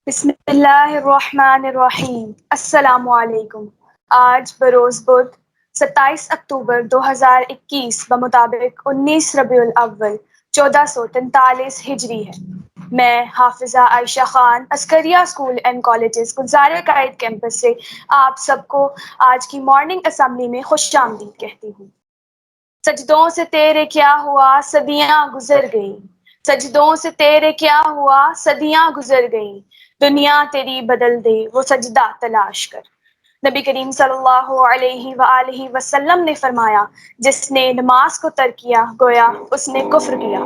بسم اللہ الرحمن الرحیم۔ السلام علیکم۔ آج بروز بدھ 27 اکتوبر 2021 بمطابق 19 ربیع الاول 1443 ہجری ہے۔ میں حافظہ عائشہ Khan عسکریہ school and colleges Gulzar Quaid campus سے آپ سب کو آج کی مارننگ اسمبلی میں خوش آمدید کہتی ہوں۔ سجدوں سے تیرے کیا ہوا صدیاں گزر گئیں، سجدوں سے تیرے کیا ہوا صدیاں گزر گئیں، دنیا تیری بدل دے وہ سجدہ تلاش کر۔ نبی کریم صلی اللہ علیہ وآلہ وسلم نے فرمایا، جس نے نماز کو ترک کیا گویا اس نے کفر کیا۔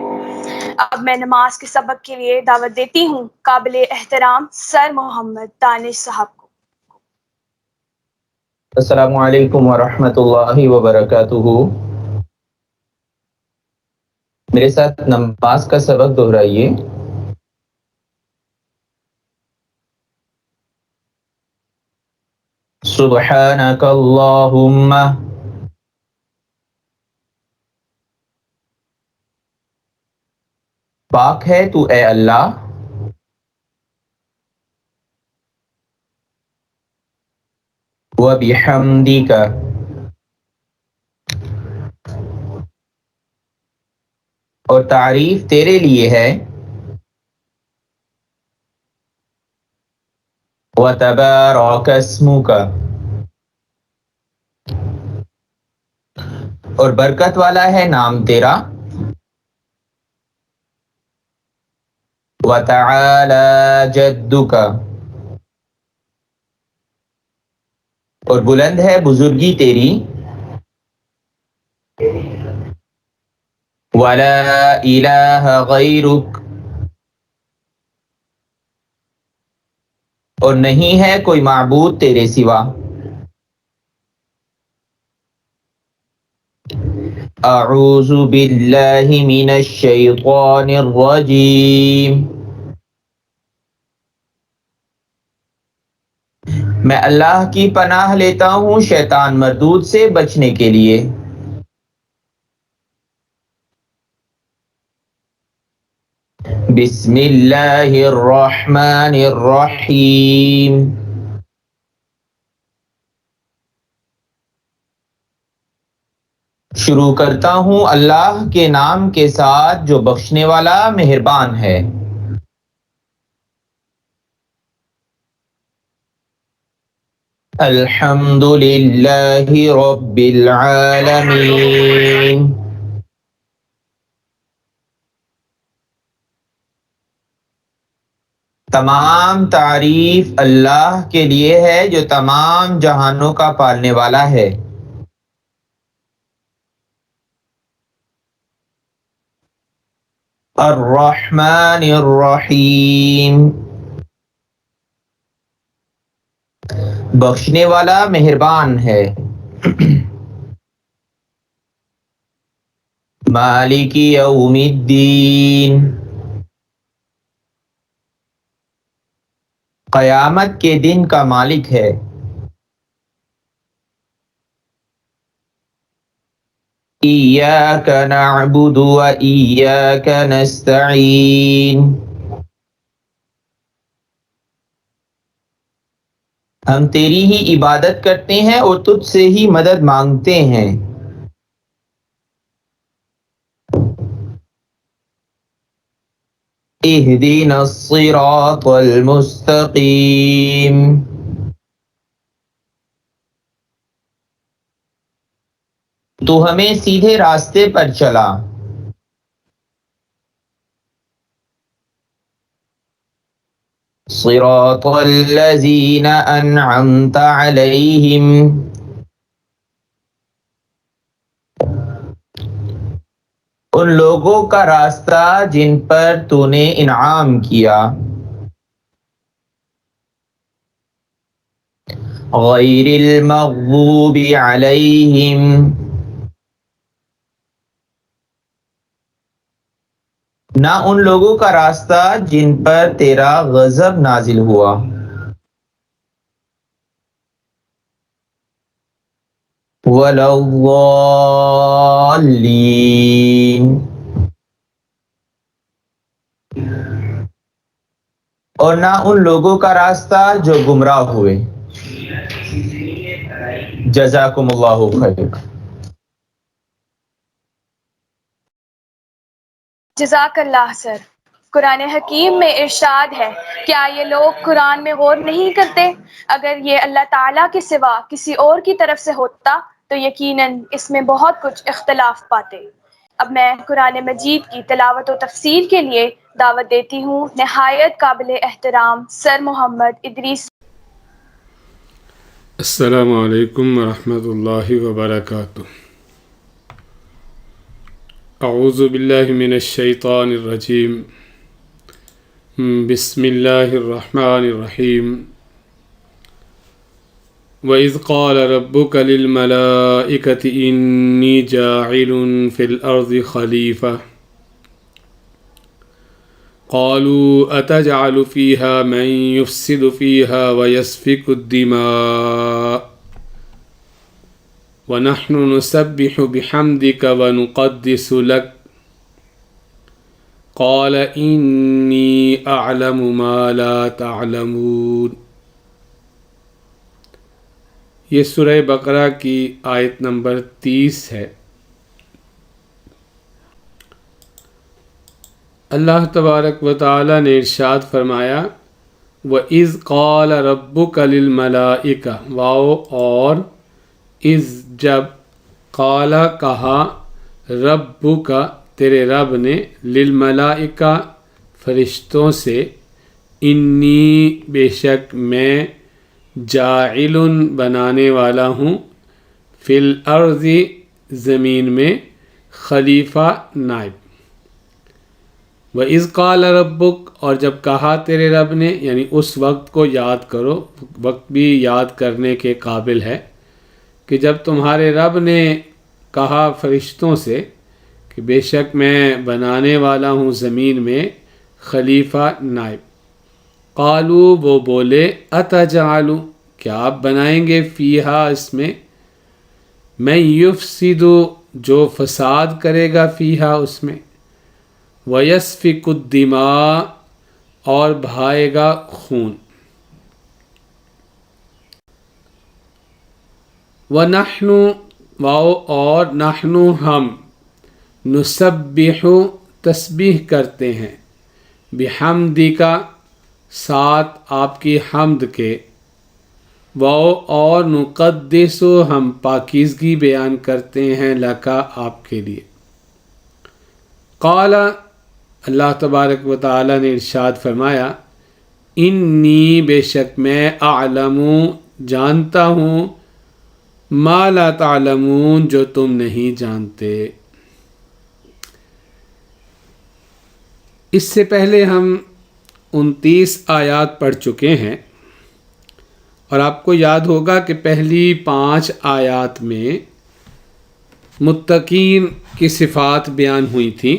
اب میں نماز کے سبق کے لیے دعوت دیتی ہوں قابل احترام سر محمد دانش صاحب کو۔ السلام علیکم ورحمۃ اللہ وبرکاتہ۔ میرے ساتھ نماز کا سبق دہرائیے۔ سبحانک اللہم، پاک ہے تو اے اللہ، وبحمدک، اور تعریف تیرے لیے ہے، وتبارک اسمک، اور برکت والا ہے نام تیرا، وتعالی جدک، اور بلند ہے بزرگی تیری، ولا الہ غیرک، اور نہیں ہے کوئی معبود تیرے سوا، اعوذ باللہ من الشیطان الرجیم، میں اللہ کی پناہ لیتا ہوں شیطان مردود سے بچنے کے لیے۔ بسم اللہ الرحمن الرحیم، شروع کرتا ہوں اللہ کے نام کے ساتھ جو بخشنے والا مہربان ہے۔ الحمد للہ رب العالمین، تمام تعریف اللہ کے لیے ہے جو تمام جہانوں کا پالنے والا ہے۔ الرحمن الرحیم، بخشنے والا مہربان ہے۔ مالک یوم الدین، قیامت کے دن کا مالک ہے۔ ایاک نعبد و ایاک نستعین، ہم تیری ہی عبادت کرتے ہیں اور تجھ سے ہی مدد مانگتے ہیں۔ اہدنا الصراط المستقیم، تو ہمیں سیدھے راستے پر چلا۔ صراط الذین انعمت علیہم، ان لوگوں کا راستہ جن پر تو نے انعام کیا۔ غیر المغضوب علیہم، نہ ان لوگوں کا راستہ جن پر تیرا غضب نازل ہوا۔ ولا الضالین، اور نہ ان لوگوں کا راستہ جو گمراہ ہوئے۔ جزاکم اللہ خیر۔ جزاک اللہ سر۔ قرآن حکیم میں ارشاد ہے، کیا یہ لوگ قرآن میں غور نہیں کرتے؟ اگر یہ اللہ تعالیٰ کے سوا کسی اور کی طرف سے ہوتا تو یقیناً اس میں بہت کچھ اختلاف پاتے۔ اب میں قرآن مجید کی تلاوت و تفسیر کے لیے دعوت دیتی ہوں نہایت قابل احترام سر محمد ادریس۔ السلام علیکم ورحمۃ اللہ وبرکاتہ۔ اعوذ باللہ من الشیطان الرجیم، بسم اللہ الرحمن الرحیم۔ وَإِذْ قَالَ رَبُّكَ لِلْمَلَائِكَةِ إِنِّي جَاعِلٌ فِي الْأَرْضِ خَلِيفَةً قَالُوا أَتَجْعَلُ فِيهَا مَن يُفْسِدُ فِيهَا وَيَسْفِكُ الدِّمَاءَ وَنَحْنُ نُسَبِّحُ بِحَمْدِكَ وَنُقَدِّسُ لَكَ قَالَ إِنِّي أَعْلَمُ مَا لَا تَعْلَمُونَ۔ یہ سورہ بقرہ کی آیت نمبر 30 ہے۔ اللہ تبارک و تعالی نے ارشاد فرمایا، وَإِذْ قَالَ رَبُّكَ لِلْمَلَائِكَةِ، واو اور اذ جب، قال کہا، ربک تیرے رب نے، للملائکہ فرشتوں سے، انی بے شک میں، جاعل بنانے والا ہوں، فی الارض زمین میں، خلیفہ نائب۔ وَإِذْ قَالَ رَبُّكَ اور جب کہا تیرے رب نے، یعنی اس وقت کو یاد کرو، وقت بھی یاد کرنے کے قابل ہے کہ جب تمہارے رب نے کہا فرشتوں سے کہ بے شک میں بنانے والا ہوں زمین میں خلیفہ نائب۔ قالو وہ بولے، اتجعل کیا آپ بنائیں گے، فیہا اس میں، من یفسد جو فساد کرے گا، فیہا اس میں، ویسفک الدماء اور بہائے گا خون، وَنَحْنُ واو اور نحن ہم، نسبح تسبیح کرتے ہیں، بحمدک ساتھ آپ کی حمد کے، واو اور نقدس ہم پاکیزگی بیان کرتے ہیں، لکا آپ کے لیے۔ قال اللہ تبارک و تعالی نے ارشاد فرمایا، انی بے شک میں، اعلم جانتا ہوں، ما لا تعلمون جو تم نہیں جانتے۔ اس سے پہلے ہم 29 آیات پڑھ چکے ہیں، اور آپ کو یاد ہوگا کہ پہلی 5 آیات میں متقین کی صفات بیان ہوئی تھیں،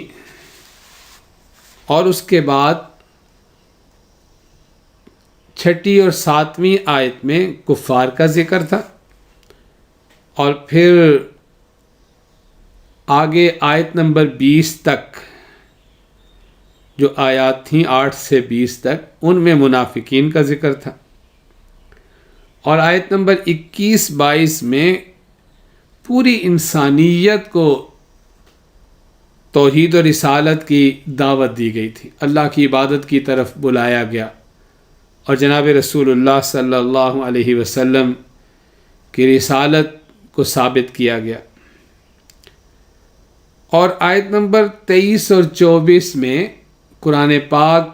اور اس کے بعد 6 اور 7ویں آیت میں کفار کا ذکر تھا، اور پھر آگے آیت نمبر 20 تک جو آیات تھیں 8 سے 20 تک، ان میں منافقین کا ذکر تھا، اور آیت نمبر 21 22 میں پوری انسانیت کو توحید و رسالت کی دعوت دی گئی تھی، اللہ کی عبادت کی طرف بلایا گیا، اور جناب رسول اللہ صلی اللہ علیہ وسلم کی رسالت کو ثابت کیا گیا۔ اور آیت نمبر 23 اور 24 میں قرآن پاک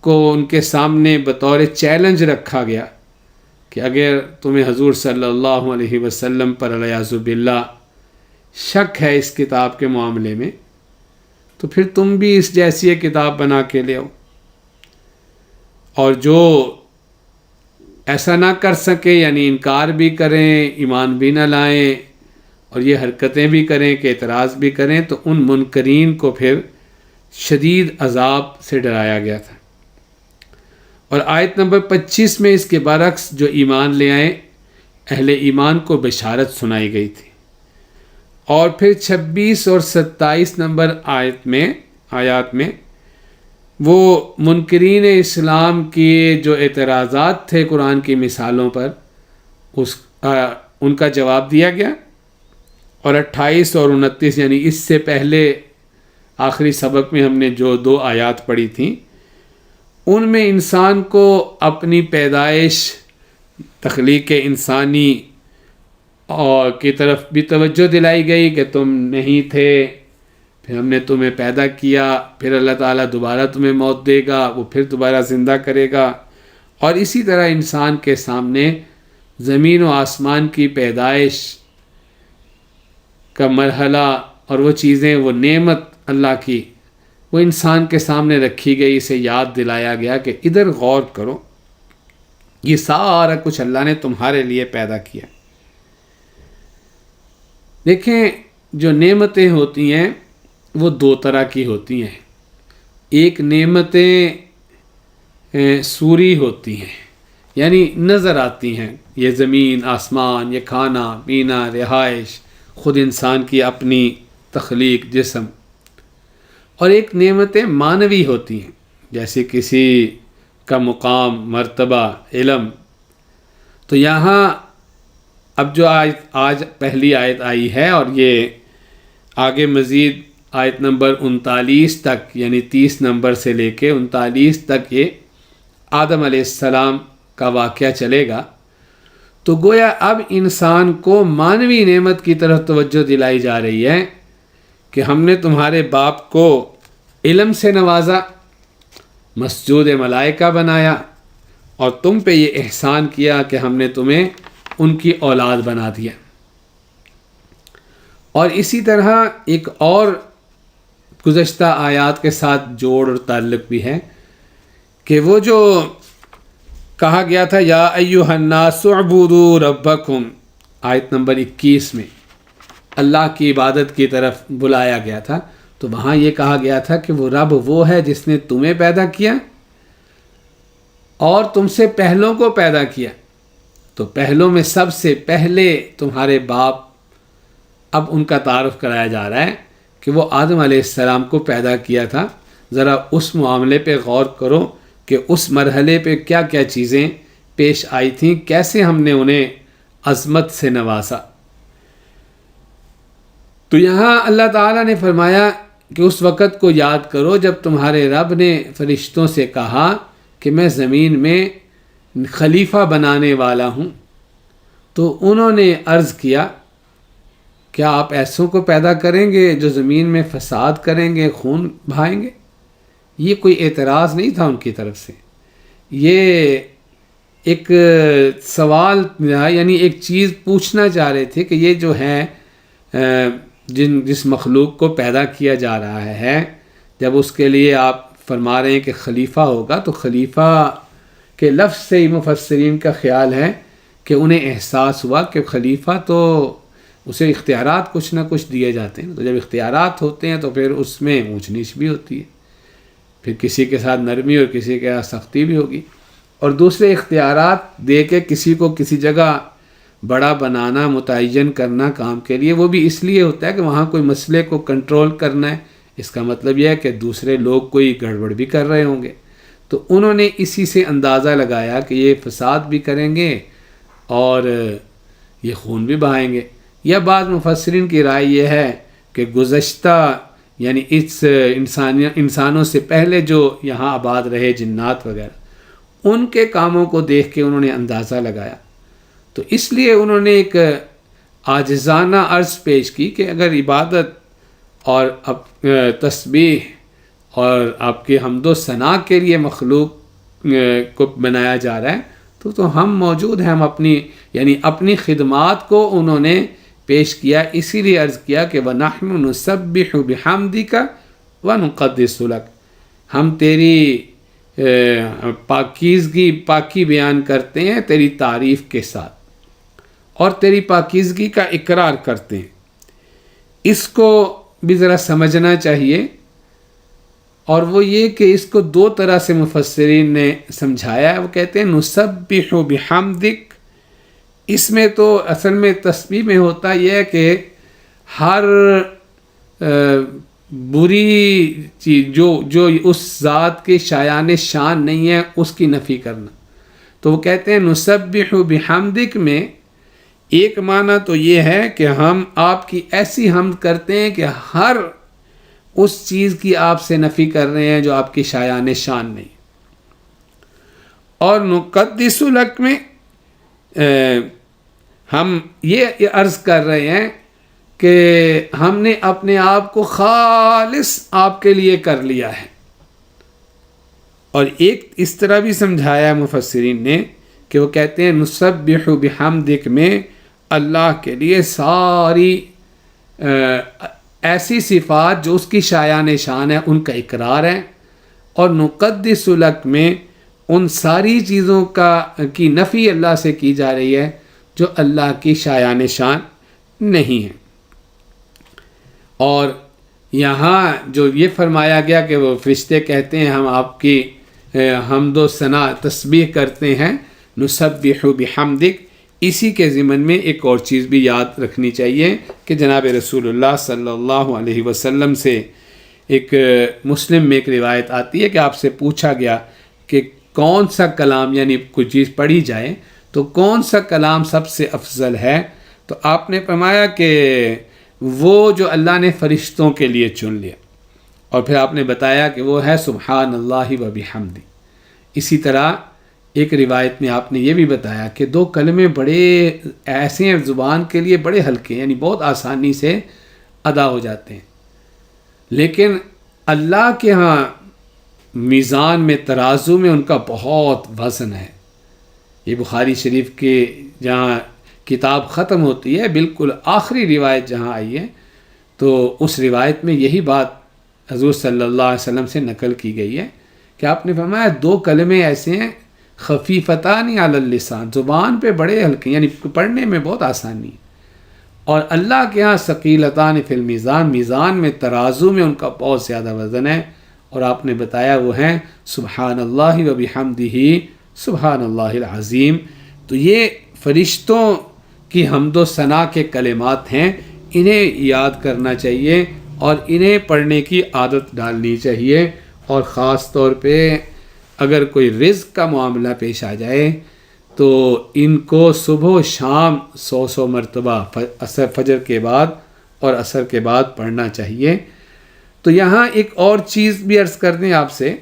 کو ان کے سامنے بطور چیلنج رکھا گیا کہ اگر تمہیں حضور صلی اللہ علیہ وسلم پر والعیاذ باللہ شک ہے اس کتاب کے معاملے میں، تو پھر تم بھی اس جیسی کتاب بنا کے لے آؤ، اور جو ایسا نہ کر سکے، یعنی انکار بھی کریں، ایمان بھی نہ لائیں، اور یہ حرکتیں بھی کریں کہ اعتراض بھی کریں، تو ان منکرین کو پھر شدید عذاب سے ڈرایا گیا تھا۔ اور آیت نمبر 25 میں اس کے برعکس جو ایمان لے آئیں اہل ایمان کو بشارت سنائی گئی تھی، اور پھر 26 اور 27 نمبر آیات میں وہ منکرین اسلام کی جو اعتراضات تھے قرآن کی مثالوں پر ان کا جواب دیا گیا، اور 28 اور 29 یعنی اس سے پہلے آخری سبق میں ہم نے جو 2 آیات پڑھی تھیں، ان میں انسان کو اپنی پیدائش، تخلیق انسانی اور کی طرف بھی توجہ دلائی گئی کہ تم نہیں تھے، پھر ہم نے تمہیں پیدا کیا، پھر اللہ تعالیٰ دوبارہ تمہیں موت دے گا، وہ پھر دوبارہ زندہ کرے گا، اور اسی طرح انسان کے سامنے زمین و آسمان کی پیدائش کا مرحلہ اور وہ چیزیں، وہ نعمت اللہ کی، وہ انسان کے سامنے رکھی گئی، اسے یاد دلایا گیا کہ ادھر غور کرو، یہ سارا کچھ اللہ نے تمہارے لیے پیدا کیا۔ دیکھیں، جو نعمتیں ہوتی ہیں وہ 2 طرح کی ہوتی ہیں۔ ایک نعمتیں سوری ہوتی ہیں، یعنی نظر آتی ہیں، یہ زمین، آسمان، یہ کھانا پینا، رہائش، خود انسان کی اپنی تخلیق، جسم۔ اور ایک نعمتیں معنوی ہوتی ہیں، جیسے کسی کا مقام، مرتبہ، علم۔ تو یہاں اب جو آج پہلی آیت آئی ہے، اور یہ آگے مزید آیت نمبر 39 تک، یعنی 30 نمبر سے لے کے 39 تک یہ آدم علیہ السلام کا واقعہ چلے گا، تو گویا اب انسان کو معنوی نعمت کی طرف توجہ دلائی جا رہی ہے کہ ہم نے تمہارے باپ کو علم سے نوازا، مسجود ملائکہ بنایا، اور تم پہ یہ احسان کیا کہ ہم نے تمہیں ان کی اولاد بنا دیا۔ اور اسی طرح ایک اور گزشتہ آیات کے ساتھ جوڑ اور تعلق بھی ہے کہ وہ جو کہا گیا تھا یا ایھا الناس اعبدوا ربکم، آیت نمبر 21 میں اللہ کی عبادت کی طرف بلایا گیا تھا، تو وہاں یہ کہا گیا تھا کہ وہ رب وہ ہے جس نے تمہیں پیدا کیا اور تم سے پہلوں کو پیدا کیا۔ تو پہلوں میں سب سے پہلے تمہارے باپ، اب ان کا تعارف کرایا جا رہا ہے کہ وہ آدم علیہ السلام کو پیدا کیا تھا۔ ذرا اس معاملے پہ غور کرو کہ اس مرحلے پہ کیا کیا چیزیں پیش آئی تھیں، کیسے ہم نے انہیں عظمت سے نوازا۔ تو یہاں اللہ تعالیٰ نے فرمایا کہ اس وقت کو یاد کرو جب تمہارے رب نے فرشتوں سے کہا کہ میں زمین میں خلیفہ بنانے والا ہوں، تو انہوں نے عرض کیا کیا آپ ایسوں کو پیدا کریں گے جو زمین میں فساد کریں گے، خون بہائیں گے؟ یہ کوئی اعتراض نہیں تھا ان کی طرف سے، یہ ایک سوال، یعنی ایک چیز پوچھنا چاہ رہے تھے کہ یہ جو ہے جس مخلوق کو پیدا کیا جا رہا ہے، جب اس کے لیے آپ فرما رہے ہیں کہ خلیفہ ہوگا، تو خلیفہ کے لفظ سے ہی مفسرین کا خیال ہے کہ انہیں احساس ہوا کہ خلیفہ تو اسے اختیارات کچھ نہ کچھ دیے جاتے ہیں، تو جب اختیارات ہوتے ہیں تو پھر اس میں اونچ نیچ بھی ہوتی ہے، پھر کسی کے ساتھ نرمی اور کسی کے ساتھ سختی بھی ہوگی، اور دوسرے اختیارات دے کے کسی کو کسی جگہ بڑا بنانا، متعین کرنا کام کے لیے، وہ بھی اس لیے ہوتا ہے کہ وہاں کوئی مسئلے کو کنٹرول کرنا ہے۔ اس کا مطلب یہ ہے کہ دوسرے لوگ کوئی گڑبڑ بھی کر رہے ہوں گے، تو انہوں نے اسی سے اندازہ لگایا کہ یہ فساد بھی کریں گے اور یہ خون بھی بہائیں گے۔ یا بعض مفسرین کی رائے یہ ہے کہ گزشتہ یعنی اس انسانوں سے پہلے جو یہاں آباد رہے، جنات وغیرہ، ان کے کاموں کو دیکھ کے انہوں نے اندازہ لگایا، تو اس لیے انہوں نے ایک عاجزانہ عرض پیش کی کہ اگر عبادت اور تسبیح اور آپ کی حمد و ثنا کے لیے مخلوق کو بنایا جا رہا ہے تو ہم موجود ہیں، ہم اپنی خدمات کو انہوں نے پیش کیا، اسی لیے عرض کیا کہ وَنَحْنُ نُسَبِّحُ بِحَمْدِكَ وَنُقَدِّسُ لَكَ، ہم تیری پاکی بیان کرتے ہیں تیری تعریف کے ساتھ، اور تیری پاکیزگی کا اقرار کرتے ہیں۔ اس کو بھی ذرا سمجھنا چاہیے، اور وہ یہ کہ اس کو 2 طرح سے مفسرین نے سمجھایا ہے۔ وہ کہتے ہیں نُسَبِّحُ بِحَمْدِكَ، اس میں تو اصل میں تسبیح میں ہوتا یہ ہے کہ ہر بری چیز جو اس ذات کے شایان شان نہیں ہے اس کی نفی کرنا. تو وہ کہتے ہیں نسبح بحمدک میں ایک معنی تو یہ ہے کہ ہم آپ کی ایسی حمد کرتے ہیں کہ ہر اس چیز کی آپ سے نفی کر رہے ہیں جو آپ کی شایان شان نہیں. اور نقدس لک میں ہم یہ عرض کر رہے ہیں کہ ہم نے اپنے آپ کو خالص آپ کے لیے کر لیا ہے. اور ایک اس طرح بھی سمجھایا مفسرین نے کہ وہ کہتے ہیں نسبح بحمدک میں اللہ کے لیے ساری ایسی صفات جو اس کی شایان شان ہے ان کا اقرار ہے، اور نقدس لک میں ان ساری چیزوں کی نفی اللہ سے کی جا رہی ہے جو اللہ کی شایان شان نہیں ہے. اور یہاں جو یہ فرمایا گیا کہ وہ فرشتے کہتے ہیں ہم آپ کی حمد و ثنا تسبیح کرتے ہیں نسبح بحمدک، اسی کے ضمن میں ایک اور چیز بھی یاد رکھنی چاہیے کہ جناب رسول اللہ صلی اللہ علیہ وسلم سے ایک مسلم میں ایک روایت آتی ہے کہ آپ سے پوچھا گیا کہ کون سا کلام، یعنی کوئی چیز پڑھی جائے تو کون سا کلام سب سے افضل ہے، تو آپ نے فرمایا کہ وہ جو اللہ نے فرشتوں کے لیے چن لیا، اور پھر آپ نے بتایا کہ وہ ہے سبحان اللہ و بحمدی. اسی طرح ایک روایت میں آپ نے یہ بھی بتایا کہ دو کلمے بڑے ایسے ہیں زبان کے لیے بڑے ہلکے ہیں، یعنی بہت آسانی سے ادا ہو جاتے ہیں، لیکن اللہ کے ہاں میزان میں ترازو میں ان کا بہت وزن ہے. یہ بخاری شریف کے جہاں کتاب ختم ہوتی ہے بالکل آخری روایت جہاں آئی ہے تو اس روایت میں یہی بات حضور صلی اللہ علیہ وسلم سے نقل کی گئی ہے کہ آپ نے فرمایا دو کلمے ایسے ہیں خفیفتان علی اللسان، زبان پہ بڑے ہلکے یعنی پڑھنے میں بہت آسانی، اور اللہ کے ہاں ثقیلتان فی المیزان، میزان میں ترازو میں ان کا بہت زیادہ وزن ہے. اور آپ نے بتایا وہ ہیں سبحان اللہ و بحمدہ سبحان اللہ العظیم. تو یہ فرشتوں کی حمد و ثنا کے کلمات ہیں، انہیں یاد کرنا چاہیے اور انہیں پڑھنے کی عادت ڈالنی چاہیے. اور خاص طور پہ اگر کوئی رزق کا معاملہ پیش آ جائے تو ان کو صبح و شام 100 مرتبہ فجر کے بعد اور عصر کے بعد پڑھنا چاہیے. تو یہاں ایک اور چیز بھی عرض کر دیں آپ سے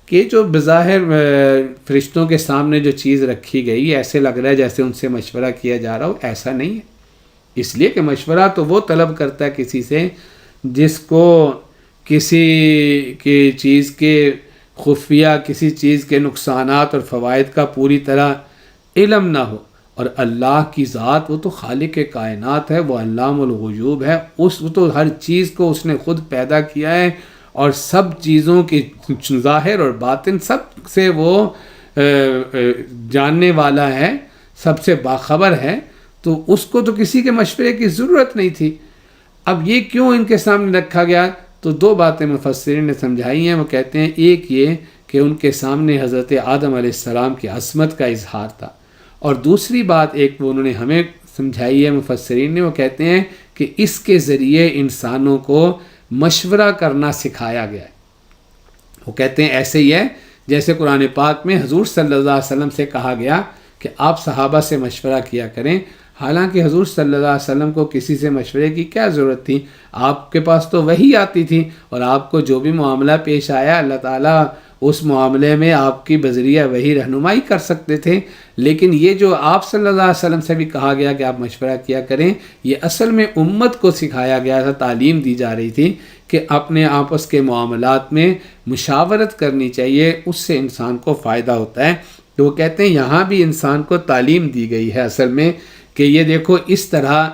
کہ جو بظاہر فرشتوں کے سامنے جو چیز رکھی گئی ایسے لگ رہا ہے جیسے ان سے مشورہ کیا جا رہا ہو، ایسا نہیں ہے. اس لیے کہ مشورہ تو وہ طلب کرتا ہے کسی سے جس کو کسی کی چیز کے خفیہ، کسی چیز کے نقصانات اور فوائد کا پوری طرح علم نہ ہو. اور اللہ کی ذات وہ تو خالق کائنات ہے، وہ علام الغیوب ہے، وہ تو ہر چیز کو اس نے خود پیدا کیا ہے اور سب چیزوں کی ظاہر اور باطن سب سے وہ جاننے والا ہے، سب سے باخبر ہے. تو اس کو تو کسی کے مشورے کی ضرورت نہیں تھی. اب یہ کیوں ان کے سامنے رکھا گیا؟ تو دو باتیں مفسرین نے سمجھائی ہیں. وہ کہتے ہیں ایک یہ کہ ان کے سامنے حضرت آدم علیہ السلام کی عظمت کا اظہار تھا، اور دوسری بات ایک وہ انہوں نے ہمیں سمجھائی ہے مفسرین نے، وہ کہتے ہیں کہ اس کے ذریعے انسانوں کو مشورہ کرنا سکھایا گیا ہے. وہ کہتے ہیں ایسے ہی ہے جیسے قرآن پاک میں حضور صلی اللہ علیہ وسلم سے کہا گیا کہ آپ صحابہ سے مشورہ کیا کریں، حالانکہ حضور صلی اللہ علیہ وسلم کو کسی سے مشورے کی کیا ضرورت تھی؟ آپ کے پاس تو وحی آتی تھی، اور آپ کو جو بھی معاملہ پیش آیا اللہ تعالیٰ اس معاملے میں آپ کی بذریعہ وحی رہنمائی کر سکتے تھے. لیکن یہ جو آپ صلی اللہ علیہ وسلم سے بھی کہا گیا کہ آپ مشورہ کیا کریں، یہ اصل میں امت کو سکھایا گیا تھا، تعلیم دی جا رہی تھی کہ اپنے آپس کے معاملات میں مشاورت کرنی چاہیے، اس سے انسان کو فائدہ ہوتا ہے. تو وہ کہتے ہیں یہاں بھی انسان کو تعلیم دی گئی ہے اصل میں کہ یہ دیکھو اس طرح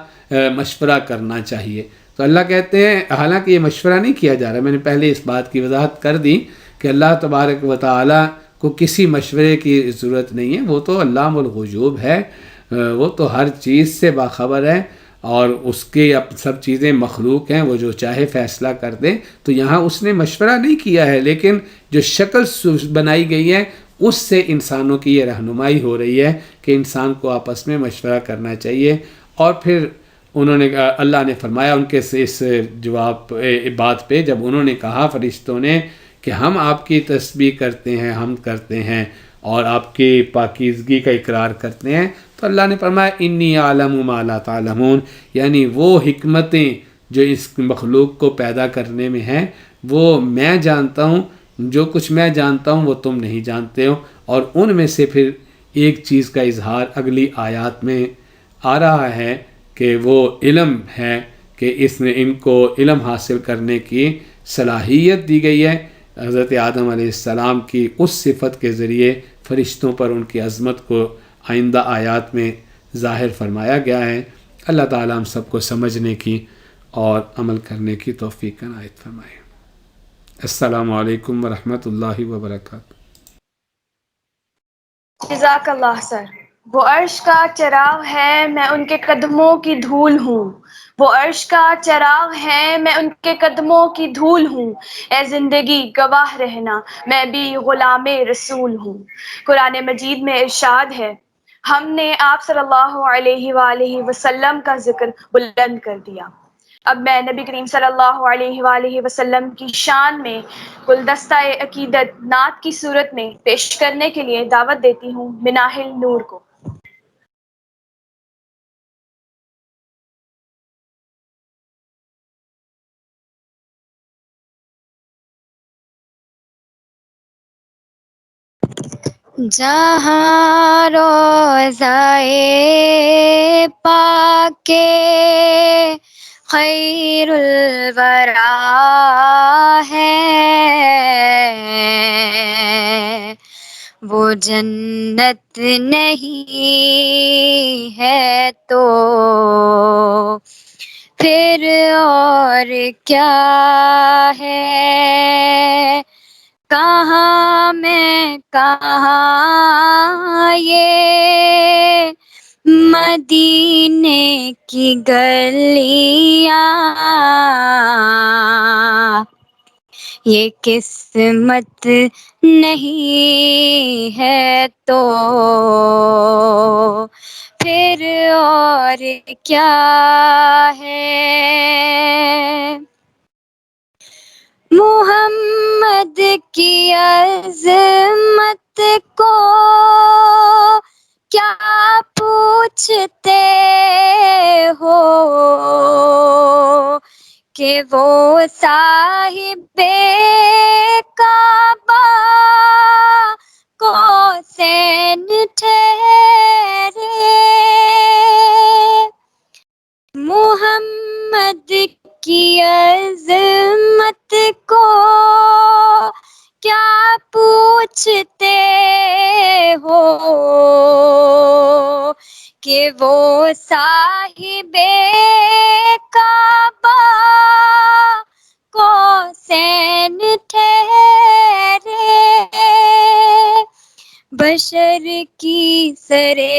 مشورہ کرنا چاہیے. تو اللہ کہتے ہیں حالانکہ یہ مشورہ نہیں کیا جا رہا، میں نے پہلے اس بات کی وضاحت کر دی کہ اللہ تبارک و تعالیٰ کو کسی مشورے کی ضرورت نہیں ہے، وہ تو علام الغیوب ہے، وہ تو ہر چیز سے باخبر ہے، اور اس کے اب سب چیزیں مخلوق ہیں، وہ جو چاہے فیصلہ کر دے. تو یہاں اس نے مشورہ نہیں کیا ہے، لیکن جو شکل بنائی گئی ہے اس سے انسانوں کی یہ رہنمائی ہو رہی ہے کہ انسان کو آپس میں مشورہ کرنا چاہیے. اور پھر انہوں نے اللہ نے فرمایا ان کے اس جواب بات پہ، جب انہوں نے کہا فرشتوں نے کہ ہم آپ کی تسبیح کرتے ہیں، حمد کرتے ہیں اور آپ کی پاکیزگی کا اقرار کرتے ہیں، تو اللہ نے فرمایا انی اعلم ما لا تعلمون، یعنی وہ حکمتیں جو اس مخلوق کو پیدا کرنے میں ہیں وہ میں جانتا ہوں، جو کچھ میں جانتا ہوں وہ تم نہیں جانتے ہو۔ اور ان میں سے پھر ایک چیز کا اظہار اگلی آیات میں آ رہا ہے کہ وہ علم ہے کہ اس نے ان کو علم حاصل کرنے کی صلاحیت دی گئی ہے۔ حضرت آدم علیہ السلام کی اس صفت کے ذریعے فرشتوں پر ان کی عظمت کو آئندہ آیات میں ظاہر فرمایا گیا ہے۔ اللہ تعالیٰ ہم سب کو سمجھنے کی اور عمل کرنے کی توفیق عنایت فرمائے۔ السلام علیکم ورحمۃ اللہ وبرکاتہ۔ جزاک اللہ سر۔ وہ عرش کا چراغ ہے، میں ان کے قدموں کی دھول ہوں۔ وہ عرش کا چراغ ہے، میں ان کے قدموں کی دھول ہوں۔ اے زندگی گواہ رہنا، میں بھی غلام رسول ہوں۔ قرآن مجید میں ارشاد ہے، ہم نے آپ صلی اللہ علیہ وآلہ وسلم کا ذکر بلند کر دیا۔ اب میں نبی کریم صلی اللہ علیہ وآلہ وسلم کی شان میں گلدستہ عقیدت نعت کی صورت میں پیش کرنے کے لیے دعوت دیتی ہوں مناہل نور کو۔ جہاں روضائے پاک کے خیر الورا ہے، وہ جنت نہیں ہے تو پھر اور کیا ہے؟ کہاں میں کہاں یہ مدینے کی گلیاں، یہ قسمت نہیں ہے تو پھر اور کیا ہے؟ محمد کی عظمت کو کیا پوچھتے ہو کہ وہ صاحب کعبہ کو سین ٹھہرے؟ محمد کی عظمت کو کیا پوچھتے ہو کہ وہ صاحب کعبہ کو سین ٹھہرے؟ بشر کی سرے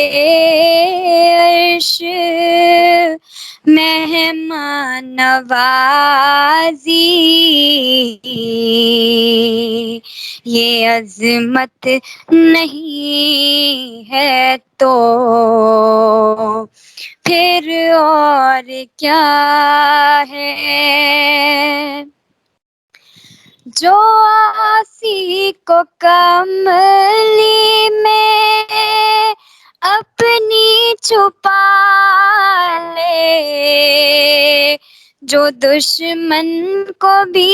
عرش مہمان نوازی، یہ عظمت نہیں ہے تو پھر اور کیا ہے؟ جو آسی کو کملی میں اپنی چھپا لے، جو دشمن کو بھی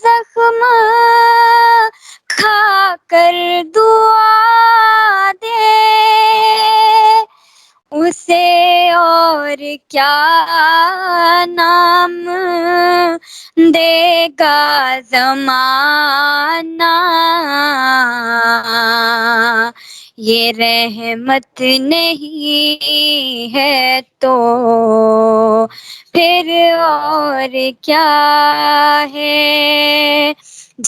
زخم کھا کر دعا دے، اسے اور کیا نام دے گا زمانہ؟ یہ رحمت نہیں ہے تو پھر اور کیا ہے؟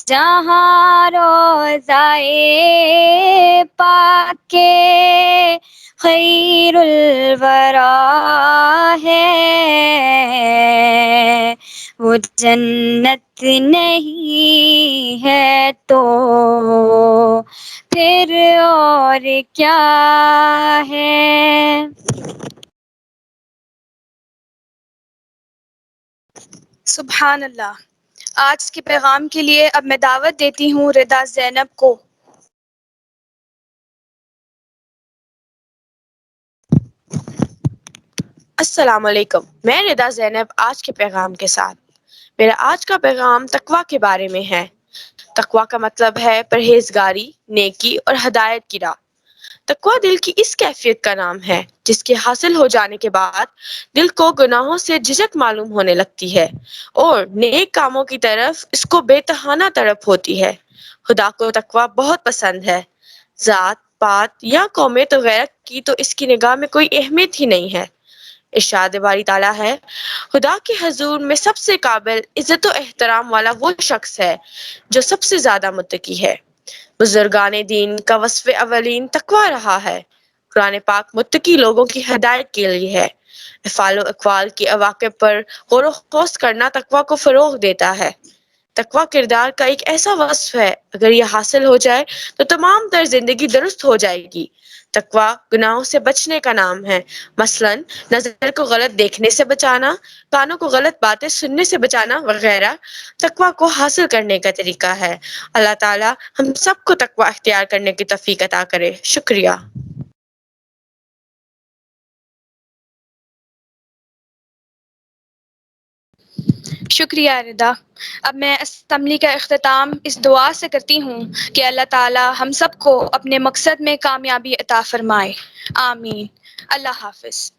جہاں روضائے پاک کے خیر الورا ہے، وہ جنت نہیں ہے تو پھر اور کیا ہے؟ سبحان اللہ. آج کے پیغام کے لیے اب میں دعوت دیتی ہوں رضا زینب کو. السلام علیکم، میں رضا زینب آج کے پیغام کے ساتھ. میرا آج کا پیغام تقوی کے بارے میں ہے. تقوی کا مطلب ہے پرہیزگاری، نیکی اور ہدایت کی راہ. تقوی دل کی اس کیفیت کا نام ہے جس کے حاصل ہو جانے کے بعد دل کو گناہوں سے جھجک معلوم ہونے لگتی ہے اور نیک کاموں کی طرف اس کو بے تہانہ طلب ہوتی ہے. خدا کو تقوی بہت پسند ہے. ذات پات یا قومیت وغیرہ کی تو اس کی نگاہ میں کوئی اہمیت ہی نہیں ہے. ارشاد باری تعالیٰ ہے، خدا کے حضور میں سب سے قابل عزت و احترام والا وہ شخص ہے جو سب سے زیادہ متقی ہے. بزرگان دین کا وصف اولین تقوی رہا ہے. قرآن پاک متقی لوگوں کی ہدایت کے لیے ہے. افعال و اقوال کے عواقب پر غور و خوض کرنا تقوی کو فروغ دیتا ہے. تقوی کردار کا ایک ایسا وصف ہے، اگر یہ حاصل ہو جائے تو تمام تر زندگی درست ہو جائے گی. تقوی گناہوں سے بچنے کا نام ہے، مثلاً نظر کو غلط دیکھنے سے بچانا، کانوں کو غلط باتیں سننے سے بچانا وغیرہ تقوی کو حاصل کرنے کا طریقہ ہے. اللہ تعالی ہم سب کو تقوی اختیار کرنے کی توفیق عطا کرے. شکریہ. شکریہ رضا. اب میں اسمبلی کا اختتام اس دعا سے کرتی ہوں کہ اللہ تعالی ہم سب کو اپنے مقصد میں کامیابی عطا فرمائے. آمین. اللہ حافظ.